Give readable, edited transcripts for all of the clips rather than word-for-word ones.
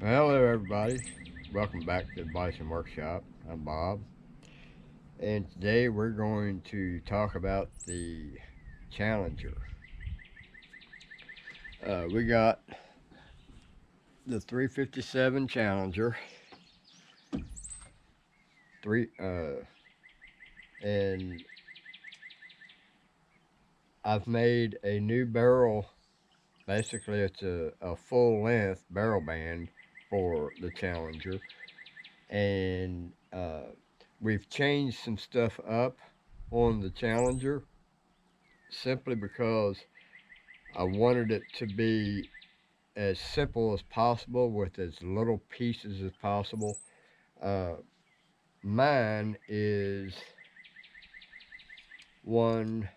Hello, everybody. Welcome back to the Bison Workshop. I'm Bob, and today we're going to talk about the Challenger. We got the 357 Challenger, three, and I've made a new barrel. Basically, it's a full-length barrel band for the Challenger, and we've changed some stuff up on the Challenger simply because I wanted it to be as simple as possible with as little pieces as possible. Uh, Mine is one,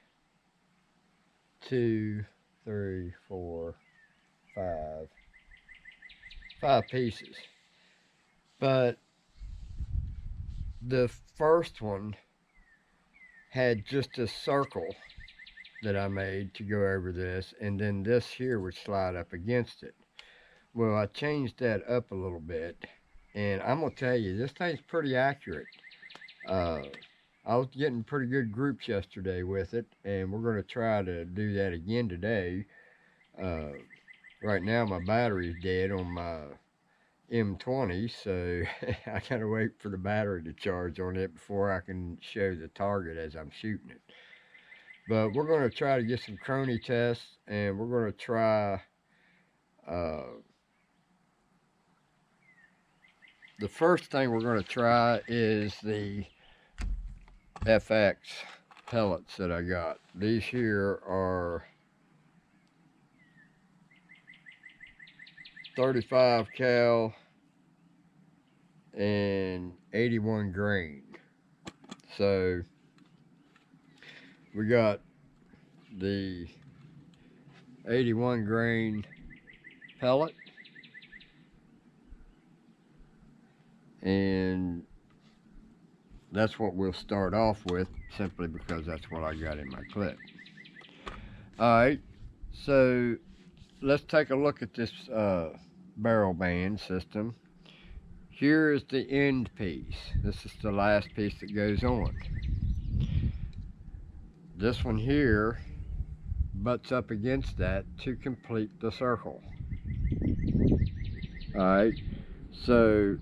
two, three, four, five pieces. But the first one had just a circle that I made to go over this, and then this here would slide up against it. Well, I changed that up a little bit, and I'm gonna tell you, this thing's pretty accurate. Uh, I was getting pretty good groups yesterday with it, and we're gonna try to do that again today. Uh, right now, my battery's dead on my M20, so I gotta wait for the battery to charge on it before I can show the target as I'm shooting it. But we're gonna try to get some crony tests, and we're gonna try. Uh, the first thing we're gonna try is the FX pellets that I got. These here are 35 cal and 81 grain. So we got the 81 grain pellet, and that's what we'll start off with simply because that's what I got in my clip. Alright, so let's take a look at this barrel band system. Here is the end piece. This is the last piece that goes on. This one here butts up against that to complete the circle. Alright, so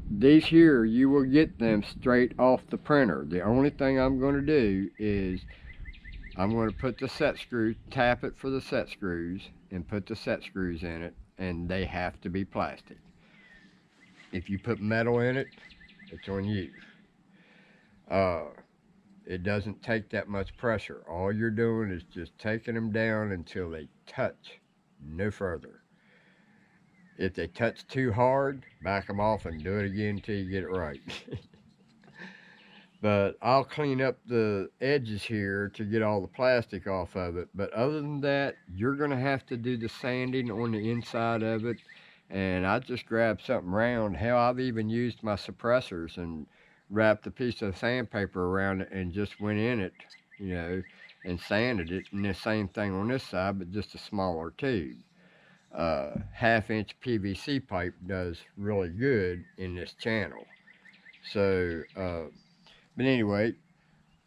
these here, you will get them straight off the printer. The only thing I'm going to do is I'm going to put the set screw, tap it for the set screws, and put the set screws in it, and they have to be plastic. If you put metal in it, it's on you. It doesn't take that much pressure. All you're doing is just taking them down until they touch, no further. If they touch too hard, back them off and do it again until you get it right. But I'll clean up the edges here to get all the plastic off of it. But other than that, you're going to have to do the sanding on the inside of it. And I just grabbed something round. Hell, I've even used my suppressors and wrapped a piece of sandpaper around it and just went in it, you know, and sanded it. And the same thing on this side, but just a smaller tube. Half-inch PVC pipe does really good in this channel. So, but anyway,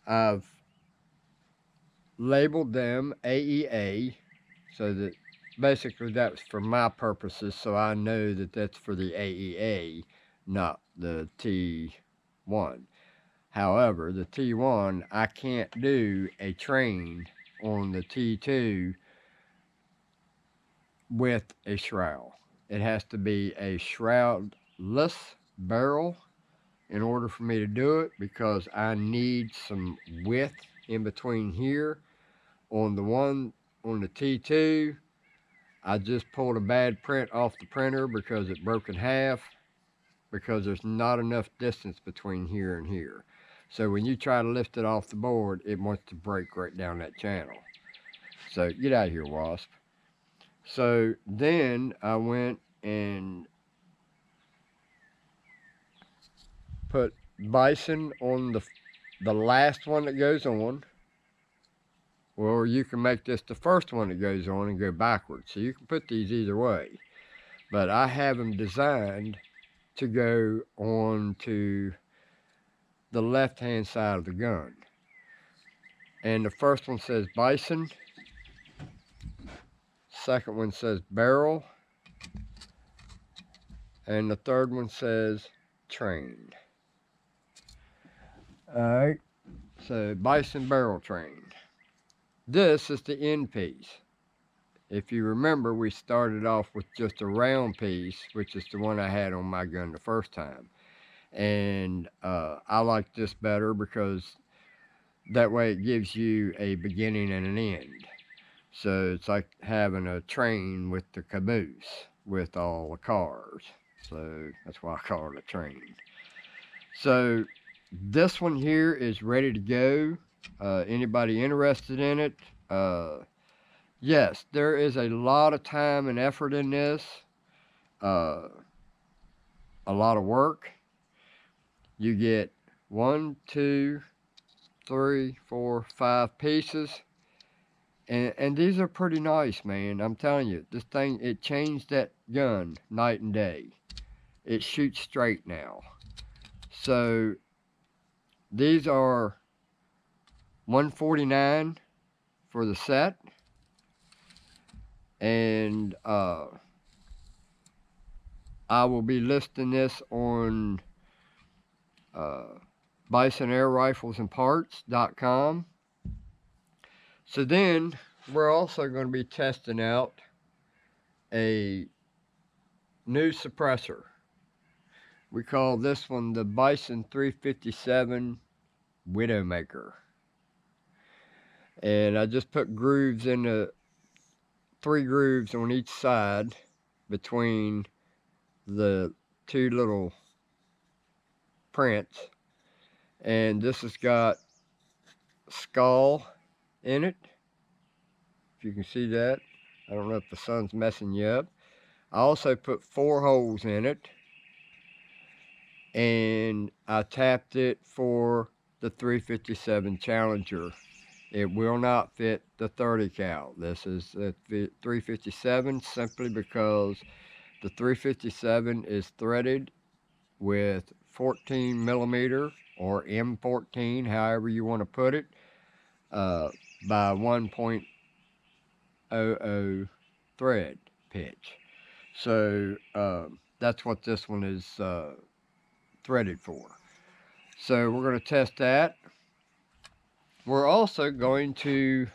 I've labeled them AEA, so that basically that's for my purposes, so I know that that's for the AEA, not the T1. However, the T1, I can't do a train on the T2 with a shroud. It has to be a shroudless barrel in order for me to do it, because I need some width in between here. On the one on the T2, I just pulled a bad print off the printer because it broke in half, because there's not enough distance between here and here. So when you try to lift it off the board, it wants to break right down that channel. So get out of here, wasp. So then I went and put Bison on the last one that goes on, or you can make this the first one that goes on and go backwards. So you can put these either way. but I have them designed to go on to the left-hand side of the gun. And the first one says Bison, second one says Barrel, and the third one says Train. Alright, so Bison Barrel Train. This is the end piece. If you remember, we started off with just a round piece, which is the one I had on my gun the first time. And I like this better because that way it gives you a beginning and an end. So it's like having a train with the caboose with all the cars. So that's why I call it a train. So this one here is ready to go. Anybody interested in it? Yes, there is a lot of time and effort in this. A lot of work. You get 1, 2, 3, 4, 5 pieces. And these are pretty nice, man. I'm telling you, this thing, it changed that gun night and day. It shoots straight now. So these are $149 for the set. And I will be listing this on bisonairriflesandparts.com. So then we're also going to be testing out a new suppressor. We call this one the Bison 357 Widowmaker. And I just put grooves in the 3 grooves on each side between the 2 little prints. And this has got skull in it, if you can see that. I don't know if the sun's messing you up. I also put 4 holes in it, and I tapped it for the 357 Challenger. It will not fit the 30 cal. This is a 357 simply because the 357 is threaded with 14 millimeter or M14, however you want to put it, by 1.00 thread pitch. So that's what this one is threaded for. So we're going to test that. We're also going to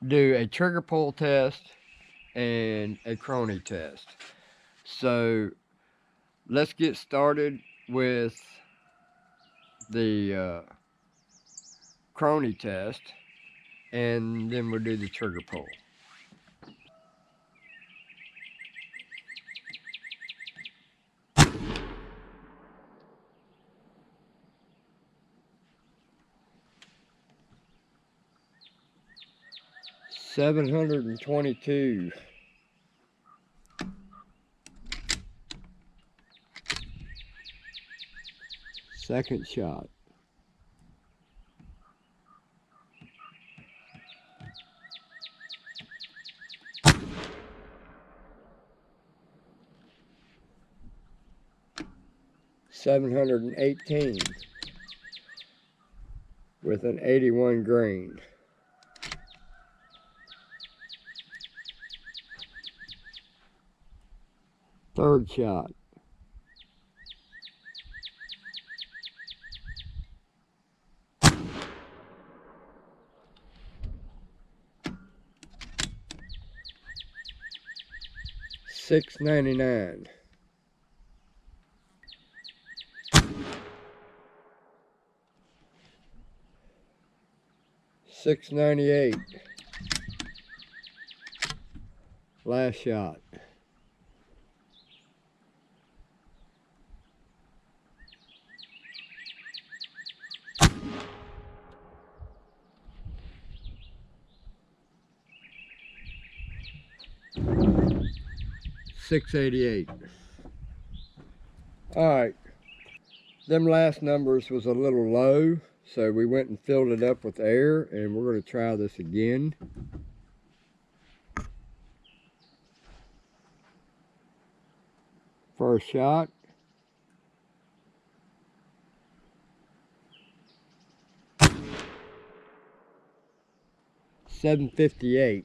do a trigger pull test and a chrony test. So let's get started with the chrony test, and then we'll do the trigger pull. $722. Second shot. $718 with an 81 grain. Third shot. $6.99. $6.98. Last shot. $6.88. Alright, them last numbers was a little low, so we went and filled it up with air, and we're going to try this again. First shot. $7.58.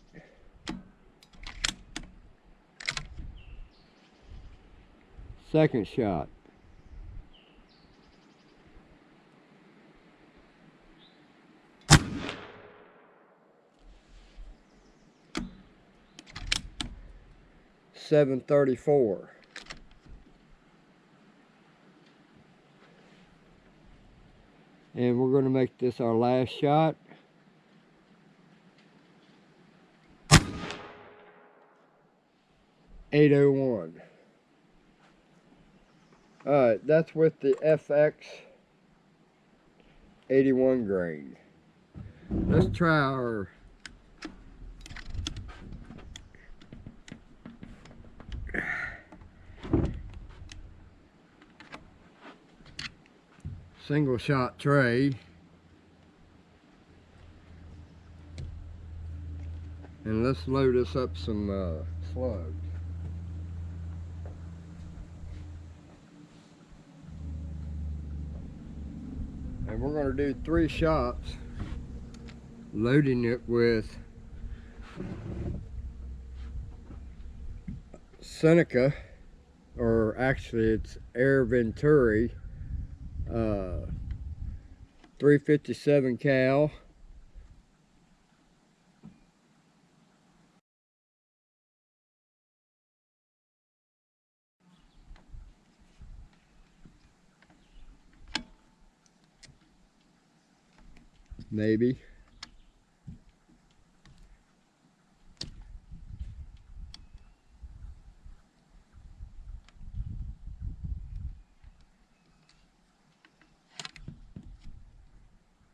Second shot. $7.34. And we're going to make this our last shot. $8.01. Alright, that's with the FX 81 grain. Let's try our single shot tray. And let's load us up some slugs. And we're going to do 3 shots, loading it with Seneca, or actually it's Air Venturi 357 cal. Maybe.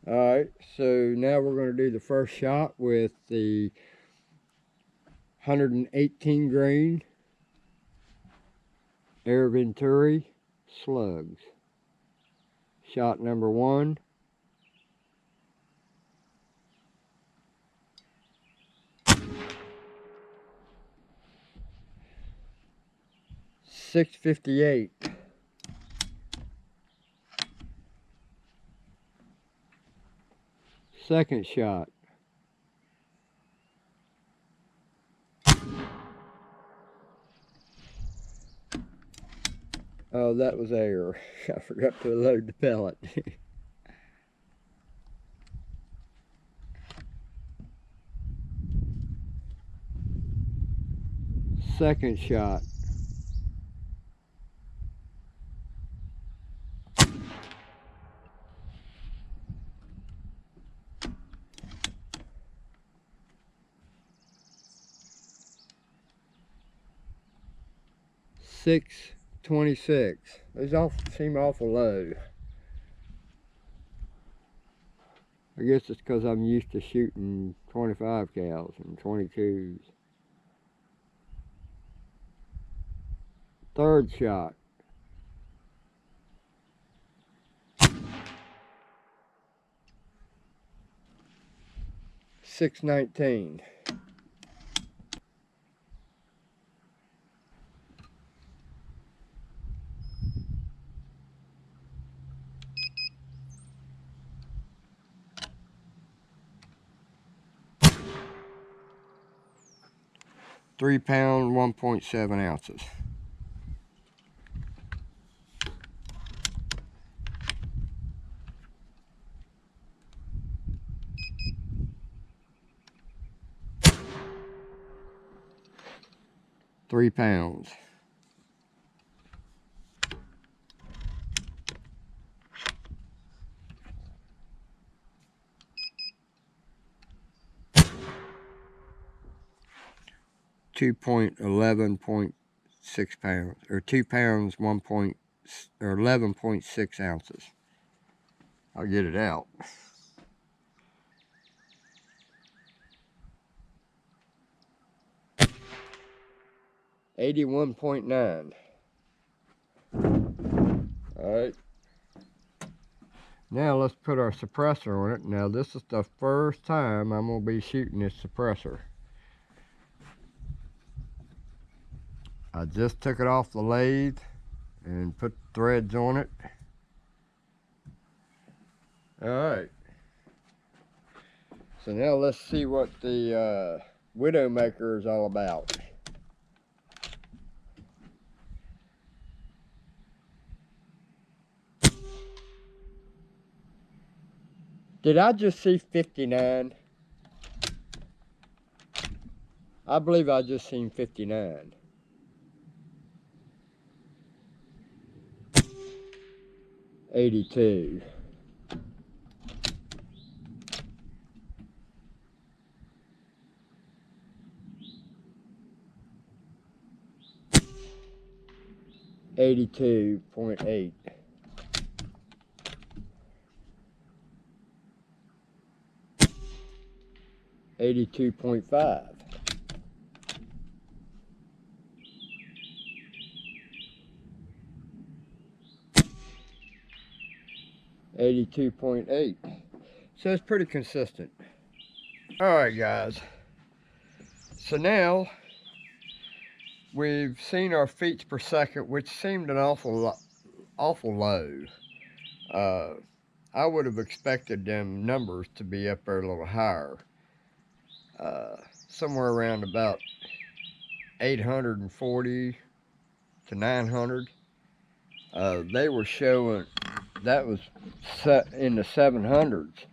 Alright, so now we're going to do the first shot with the 118 grain Air Venturi slugs. Shot number 1. $6.58. Second shot. Oh, that was air. I forgot to load the pellet. Second shot. $6.26. These all seem awful low. I guess it's because I'm used to shooting 25 cals and 22s. Third shot. $6.19. £3, 1.7 ounces. £3. £2.11.6, or 2 pounds 11.6 ounces. I'll get it out. $81.9. Alright. Now let's put our suppressor on it. Now this is the first time I'm going to be shooting this suppressor. I just took it off the lathe and put threads on it. Alright, so now let's see what the Widowmaker is all about. Did I just see 59? I believe I just seen 59. 82. 82.8. 82.5. 82.8. So it's pretty consistent. Alright guys, so now we've seen our feet per second, which seemed an awful low. I would have expected them numbers to be up there a little higher, somewhere around about 840 to 900. They were showing that was set in the 700s.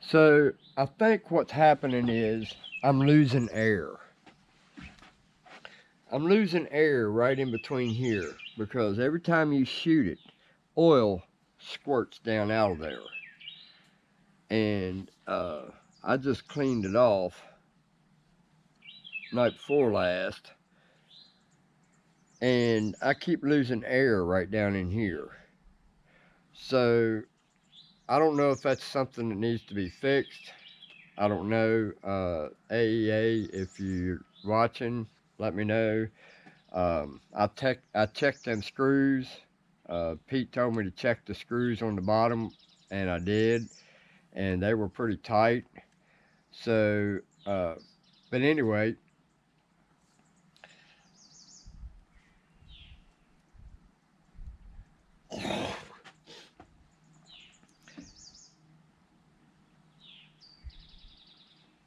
So I think what's happening is I'm losing air. I'm losing air right in between here, because every time you shoot it, oil squirts down out of there. And I just cleaned it off night before last, and I keep losing air right down in here. So I don't know if that's something that needs to be fixed. I don't know. AEA, if you're watching, let me know. I checked them screws. Pete told me to check the screws on the bottom, and I did, and they were pretty tight. So, but anyway,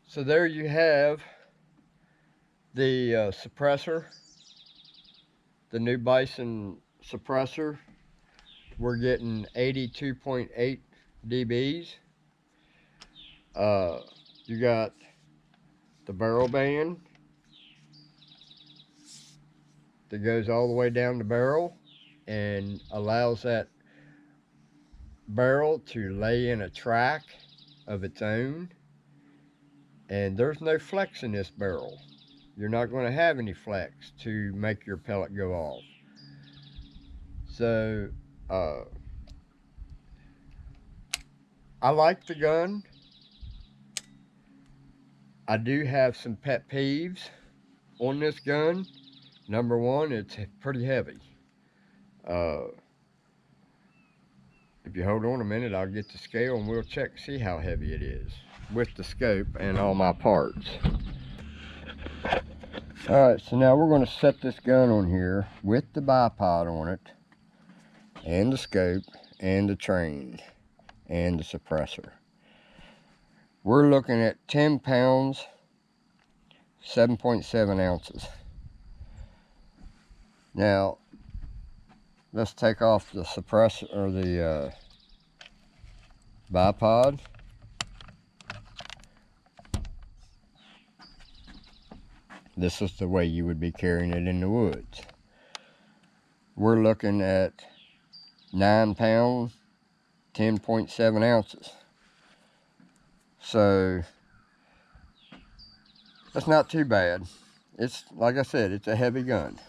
so there you have the suppressor, the new Bison suppressor. We're getting 82.8 dBs. You got the barrel band that goes all the way down the barrel and allows that barrel to lay in a track of its own. And there's no flex in this barrel. You're not going to have any flex to make your pellet go off. So I like the gun. I do have some pet peeves on this gun. Number one, it's pretty heavy. If you hold on a minute, I'll get the scale and we'll check to see how heavy it is with the scope and all my parts. Alright, so now we're going to set this gun on here with the bipod on it, and the scope, and the train, and the suppressor. We're looking at 10 pounds, 7.7 ounces. Now, let's take off the suppressor, or the bipod. This is the way you would be carrying it in the woods. We're looking at 9 pounds, 10.7 ounces. So that's not too bad. It's, like I said, it's a heavy gun.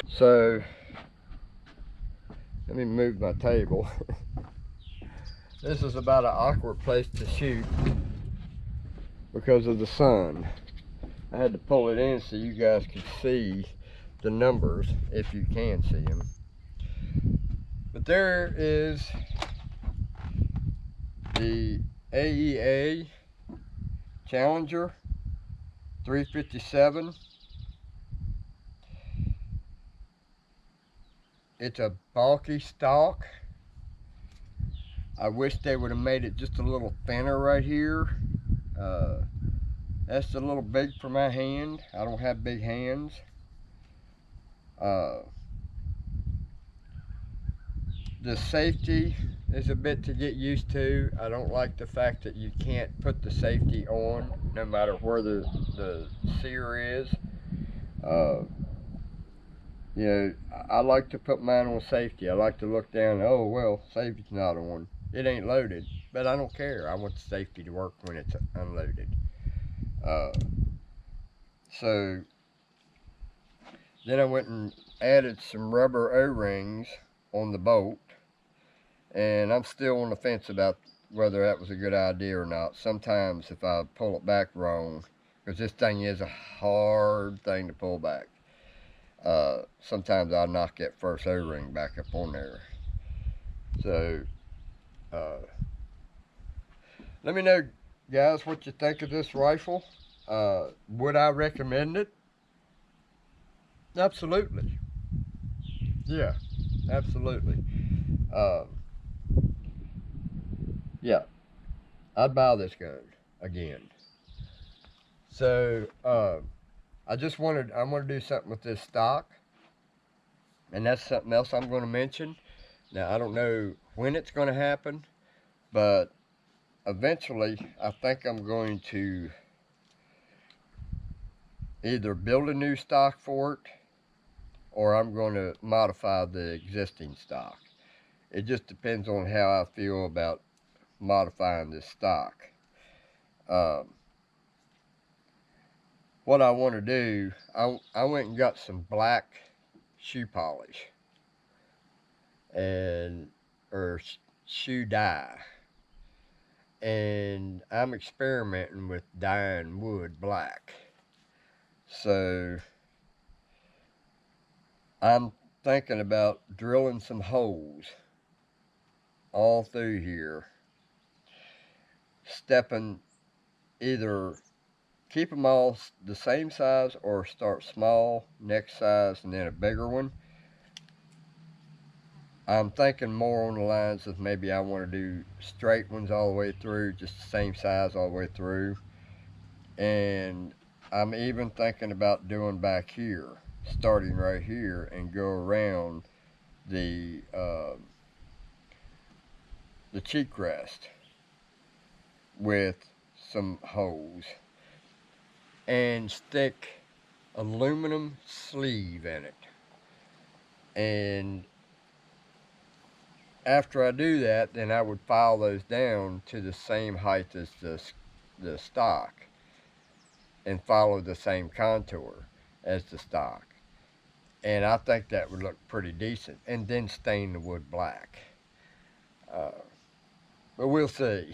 So let me move my table. This is about an awkward place to shoot because of the sun. I had to pull it in so you guys could see the numbers, if you can see them. But there is the AEA Challenger 357. it's a bulky stock. I wish they would have made it just a little thinner right here. That's a little big for my hand. I don't have big hands. The safety is a bit to get used to. I don't like the fact that you can't put the safety on no matter where the sear is. You know, I like to put mine on safety. I like to look down, oh, well, safety's not on. It ain't loaded, but I don't care. I want the safety to work when it's unloaded. So then I went and added some rubber O-rings on the bolt, and I'm still on the fence about whether that was a good idea or not. Sometimes if I pull it back wrong, because this thing is a hard thing to pull back, sometimes I'll knock that first O-ring back up on there. So let me know, guys, what you think of this rifle. Would I recommend it? Absolutely. Yeah, absolutely. Yeah, I'd buy this gun again. So I want to do something with this stock, and that's something else I'm going to mention. Now I don't know when it's going to happen, but eventually I think I'm going to either build a new stock for it, or I'm going to modify the existing stock. It just depends on how I feel about modifying this stock. What I want to do, I went and got some black shoe polish or shoe dye, and I'm experimenting with dyeing wood black. So I'm thinking about drilling some holes all through here, either keep them all the same size or start small, next size, and then a bigger one. I'm thinking more on the lines of maybe I want to do straight ones all the way through, just the same size all the way through. And I'm even thinking about doing back here, starting right here and go around the cheek rest with some holes and stick aluminum sleeve in it. And after I do that, then I would file those down to the same height as the stock and follow the same contour as the stock. And I think that would look pretty decent. And then stain the wood black. But we'll see.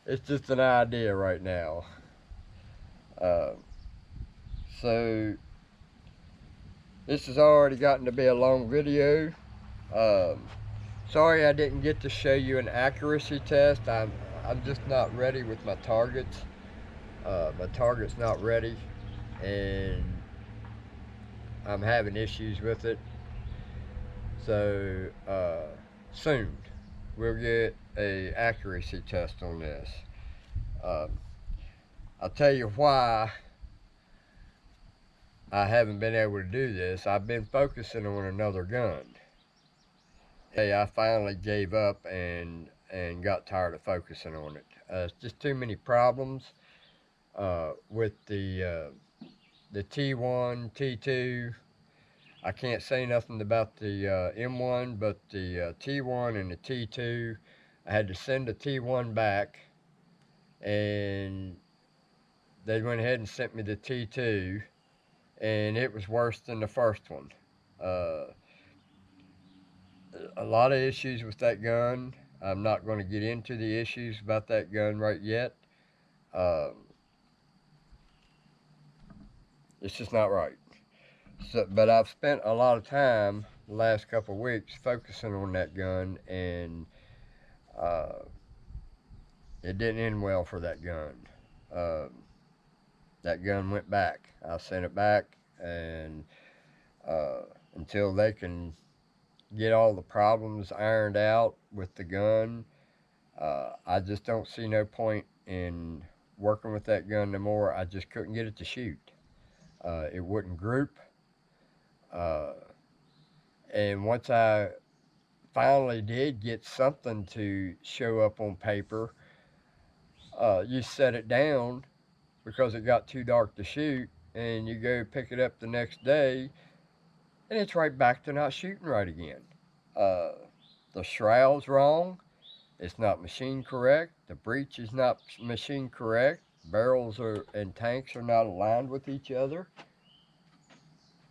It's just an idea right now. So this has already gotten to be a long video. Sorry I didn't get to show you an accuracy test. I'm just not ready with my targets. My target's not ready, and I'm having issues with it. So soon we'll get a accuracy test on this. I'll tell you why I haven't been able to do this. I've been focusing on another gun. Hey, I finally gave up and got tired of focusing on it. It's just too many problems with the T1, T2. I can't say nothing about the M1, but the T1 and the T2, I had to send the T1 back, and they went ahead and sent me the T2, and it was worse than the first one. A lot of issues with that gun. I'm not going to get into the issues about that gun right yet. It's just not right. So, but I've spent a lot of time the last couple of weeks focusing on that gun, and it didn't end well for that gun. That gun went back. I sent it back, and until they can get all the problems ironed out with the gun. I just don't see no point in working with that gun no more. I just couldn't get it to shoot. It wouldn't group. Uh, and once I finally did get something to show up on paper, you set it down because it got too dark to shoot, and you go pick it up the next day, and it's right back to not shooting right again. Uh, the shroud's wrong. It's not machine correct. The breech is not machine correct. Barrels and tanks are not aligned with each other.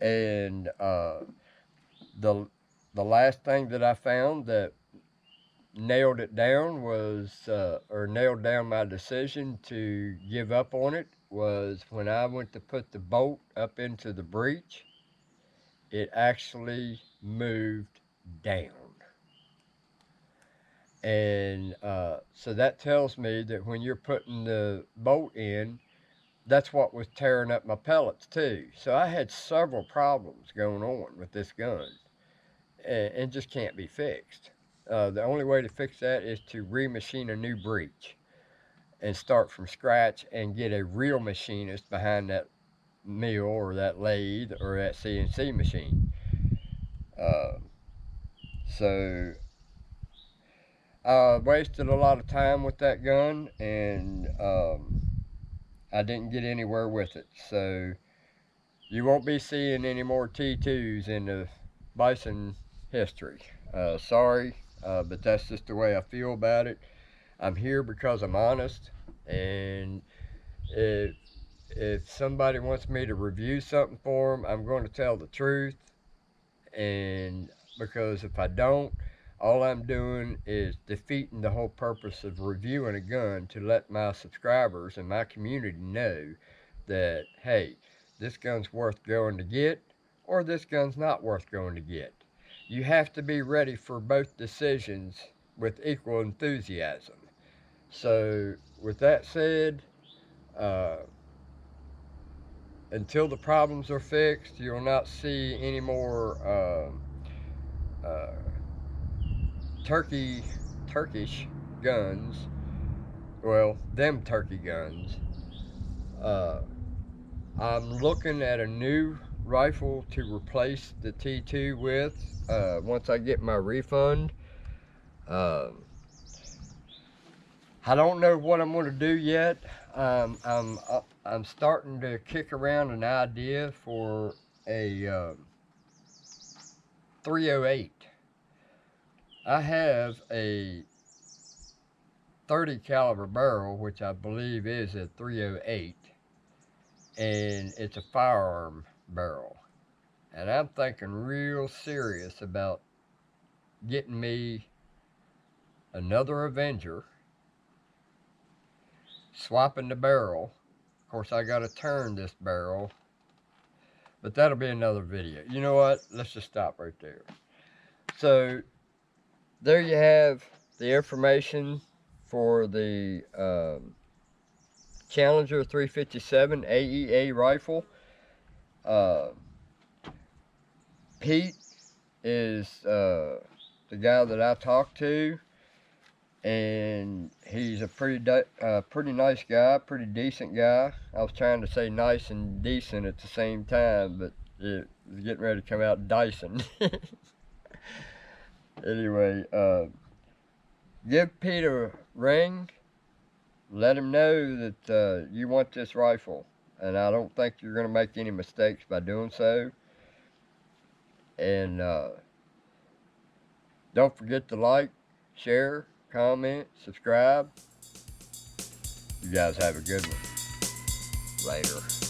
And the the last thing that I found that nailed it down was, or nailed down my decision to give up on it, was when I went to put the bolt up into the breech, it actually moved down. And so that tells me that when you're putting the bolt in, that's what was tearing up my pellets too. So I had several problems going on with this gun, and just can't be fixed. The only way to fix that is to remachine a new breech and start from scratch and get a real machinist behind that mill or that lathe or that CNC machine. Uh, so I wasted a lot of time with that gun, and I didn't get anywhere with it. So you won't be seeing any more T2s in the Bison history. Sorry, but that's just the way I feel about it. I'm here because I'm honest, and if somebody wants me to review something for them, I'm going to tell the truth. And because if I don't, all I'm doing is defeating the whole purpose of reviewing a gun, to let my subscribers and my community know that, hey, this gun's worth going to get, or this gun's not worth going to get. You have to be ready for both decisions with equal enthusiasm. So with that said, uh, until the problems are fixed, you'll not see any more Turkish guns. Well, them turkey guns. Uh, I'm looking at a new rifle to replace the T2 with once I get my refund. Uh, I don't know what I'm going to do yet. I'm starting to kick around an idea for a 308. I have a 30 caliber barrel, which I believe is a 308, and it's a firearm barrel. And I'm thinking real serious about getting me another Avenger, swapping the barrel. Of course, I got to turn this barrel, but that'll be another video. You know what? Let's just stop right there. So there you have the information for the Challenger 357 AEA rifle. Pete is the guy that I talked to, and he's a pretty nice guy, pretty decent guy. I was trying to say nice and decent at the same time, but it was getting ready to come out Dyson. Anyway, give Pete a ring. Let him know that you want this rifle, and I don't think you're going to make any mistakes by doing so. And don't forget to like, share, comment, subscribe. You guys have a good one. Later.